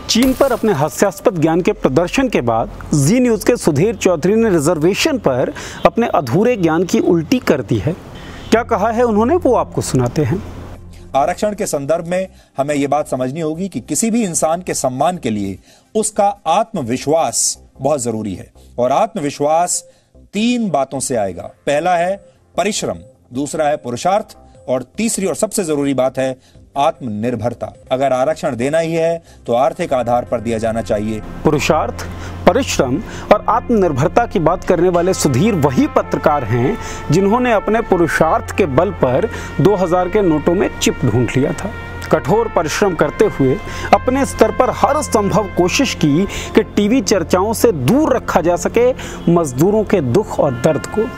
चीन पर अपने हास्यास्पद ज्ञान के प्रदर्शन के बाद जी न्यूज़ के सुधीर चौधरी ने रिजर्वेशन पर अपने अधूरे ज्ञान की उल्टी कर दी है। क्या कहा है उन्होंने, वो आपको सुनाते हैं। आरक्षण के संदर्भ में हमें यह बात समझनी होगी कि किसी भी इंसान के सम्मान के लिए उसका आत्मविश्वास बहुत जरूरी है, और आत्मविश्वास 3 बातों से आएगा। पहला है परिश्रम, दूसरा है पुरुषार्थ, और तीसरी और सबसे जरूरी बात है आत्मनिर्भरता। अगर आरक्षण देना ही है तो आर्थिक आधार पर दिया जाना चाहिए। पुरुषार्थ, परिश्रम और आत्मनिर्भरता की बात करने वाले सुधीर वही पत्रकार हैं जिन्होंने अपने पुरुषार्थ के बल पर 2000 के नोटों में चिप ढूंढ लिया था। कठोर परिश्रम करते हुए अपने स्तर पर हर संभव कोशिश की कि टीवी चर्चाओं से दूर रखा जा सके मजदूरों के दुख और दर्द को,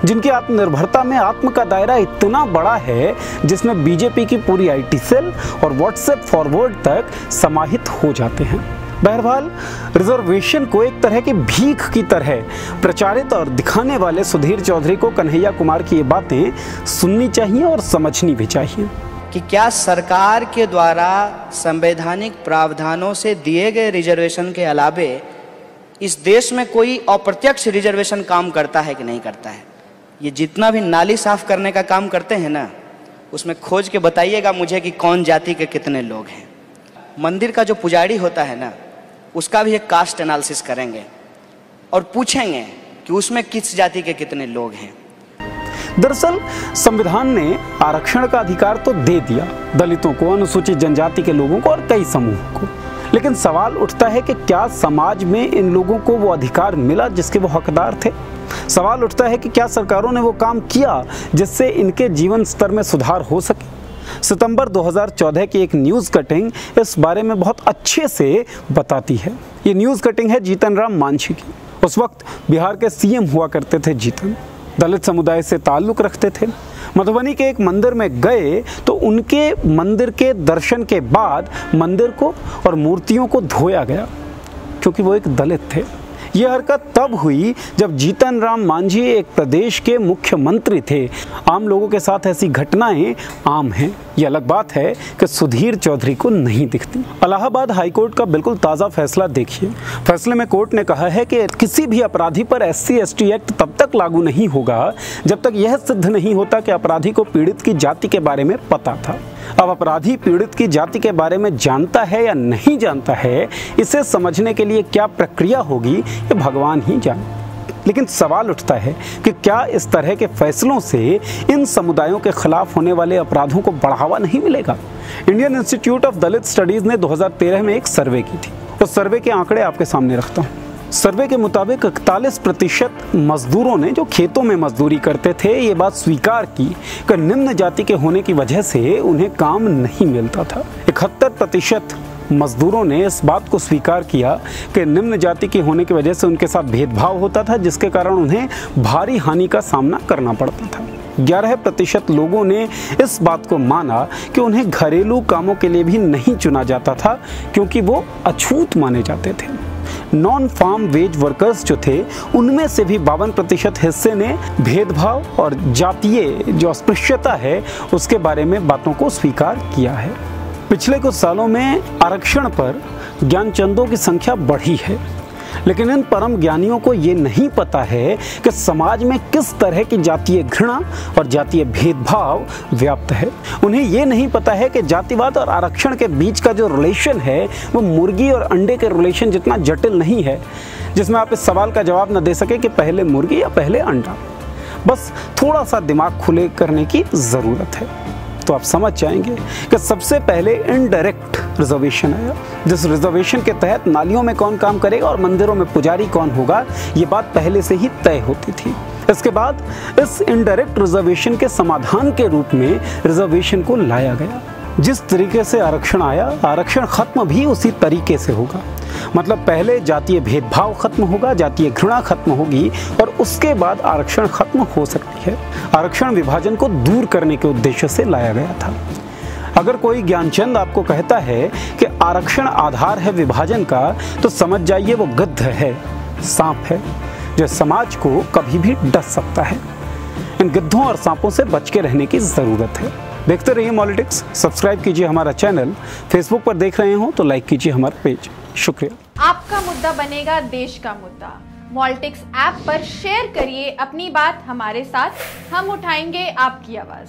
जिनकी आत्मनिर्भरता में आत्म का दायरा इतना बड़ा है जिसमें बीजेपी की पूरी आईटी सेल और व्हाट्सएप फॉरवर्ड तक समाहित हो जाते हैं। बहरहाल रिजर्वेशन को एक तरह की भीख की तरह प्रचारित और दिखाने वाले सुधीर चौधरी को कन्हैया कुमार की ये बातें सुननी चाहिए और समझनी भी चाहिए कि क्या सरकार के द्वारा संवैधानिक प्रावधानों से दिए गए रिजर्वेशन के अलावे इस देश में कोई अप्रत्यक्ष रिजर्वेशन काम करता है कि नहीं करता है। ये जितना भी नाली साफ करने का काम करते हैं ना, उसमें खोज के बताइएगा मुझे कि कौन जाति के कितने लोग हैं। मंदिर का जो पुजारी होता है ना, उसका भी एक कास्ट एनालिसिस करेंगे और पूछेंगे कि उसमें किस जाति के कितने लोग हैं। दरअसल संविधान ने आरक्षण का अधिकार तो दे दिया दलितों को, अनुसूचित जनजाति के लोगों को और कई समूहों को, लेकिन सवाल उठता है कि क्या समाज में इन लोगों को वो अधिकार मिला जिसके वो हकदार थे। सवाल उठता है कि क्या सरकारों ने वो काम किया जिससे इनके जीवन स्तर में सुधार हो सके। सितंबर 2014 की एक न्यूज़ कटिंग इस बारे में बहुत अच्छे से बताती है। ये न्यूज़ कटिंग है जीतन राम मांझी की। उस वक्त बिहार के सीएम हुआ करते थे जीतन, दलित समुदाय से ताल्लुक़ रखते थे। मधुबनी के एक मंदिर में गए तो उनके मंदिर के दर्शन के बाद मंदिर को और मूर्तियों को धोया गया क्योंकि वो एक दलित थे। यह हरकत तब हुई जब जीतन राम मांझी एक प्रदेश के मुख्यमंत्री थे। आम लोगों के साथ ऐसी घटनाएं आम हैं। ये अलग बात है कि सुधीर चौधरी को नहीं दिखती। इलाहाबाद हाईकोर्ट का बिल्कुल ताज़ा फैसला देखिए। फैसले में कोर्ट ने कहा है कि किसी भी अपराधी पर SC/ST एक्ट तब तक लागू नहीं होगा जब तक यह सिद्ध नहीं होता कि अपराधी को पीड़ित की जाति के बारे में पता था। अब अपराधी पीड़ित की जाति के बारे में जानता है या नहीं जानता है, इसे समझने के लिए क्या प्रक्रिया होगी ये भगवान ही जाने। लेकिन सवाल उठता है कि क्या इस तरह के फैसलों से इन समुदायों के खिलाफ होने वाले अपराधों को बढ़ावा नहीं मिलेगा। Indian institute of Dalit studies ने 2013 में एक सर्वे की थी। उस सर्वे के आंकड़े आपके सामने रखता हूँ। सर्वे के मुताबिक 41% मजदूरों ने जो खेतों में मजदूरी करते थे ये बात स्वीकार की कि निम्न जाति के होने की वजह से उन्हें काम नहीं मिलता था। 71% मजदूरों ने इस बात को स्वीकार किया कि निम्न जाति के होने की वजह से उनके साथ भेदभाव होता था जिसके कारण उन्हें भारी हानि का सामना करना पड़ता था। 11% लोगों ने इस बात को माना कि उन्हें घरेलू कामों के लिए भी नहीं चुना जाता था क्योंकि वो अछूत माने जाते थे। नॉन फार्म वेज वर्कर्स जो थे उनमें से भी 52% हिस्से ने भेदभाव और जातीय जो अस्पृश्यता है उसके बारे में बातों को स्वीकार किया है। पिछले कुछ सालों में आरक्षण पर ज्ञानचंदों की संख्या बढ़ी है, लेकिन इन परम ज्ञानियों को ये नहीं पता है कि समाज में किस तरह की जातीय घृणा और जातीय भेदभाव व्याप्त है। उन्हें ये नहीं पता है कि जातिवाद और आरक्षण के बीच का जो रिलेशन है वो मुर्गी और अंडे के रिलेशन जितना जटिल नहीं है, जिसमें आप इस सवाल का जवाब न दे सके कि पहले मुर्गी या पहले अंडा। बस थोड़ा सा दिमाग खुले करने की ज़रूरत है तो आप समझ जाएंगे कि सबसे पहले इनडायरेक्ट रिजर्वेशन आया, जिस रिजर्वेशन के तहत नालियों में कौन काम करेगा और मंदिरों में पुजारी कौन होगा ये बात पहले से ही तय होती थी। इसके बाद इस इनडायरेक्ट रिजर्वेशन के समाधान के रूप में रिजर्वेशन को लाया गया। जिस तरीके से आरक्षण आया, आरक्षण खत्म भी उसी तरीके से होगा। मतलब पहले जातीय भेदभाव खत्म होगा, जातीय घृणा खत्म होगी और उसके बाद आरक्षण खत्म हो सकती है। आरक्षण विभाजन को दूर करने के उद्देश्य से लाया गया था। अगर कोई ज्ञानचंद आपको कहता है कि आरक्षण आधार है विभाजन का, तो समझ जाइए वो गिद्ध है, सांप है, जो समाज को कभी भी डस सकता है। इन गिद्धों और सांपों से बच के रहने की जरूरत है। देखते रहिए मॉलिटिक्स। सब्सक्राइब कीजिए हमारा चैनल। फेसबुक पर देख रहे हो तो लाइक कीजिए हमारा पेज। शुक्रिया। आपका मुद्दा बनेगा देश का मुद्दा। मॉलिटिक्स ऐप पर शेयर करिए अपनी बात हमारे साथ, हम उठाएंगे आपकी आवाज़।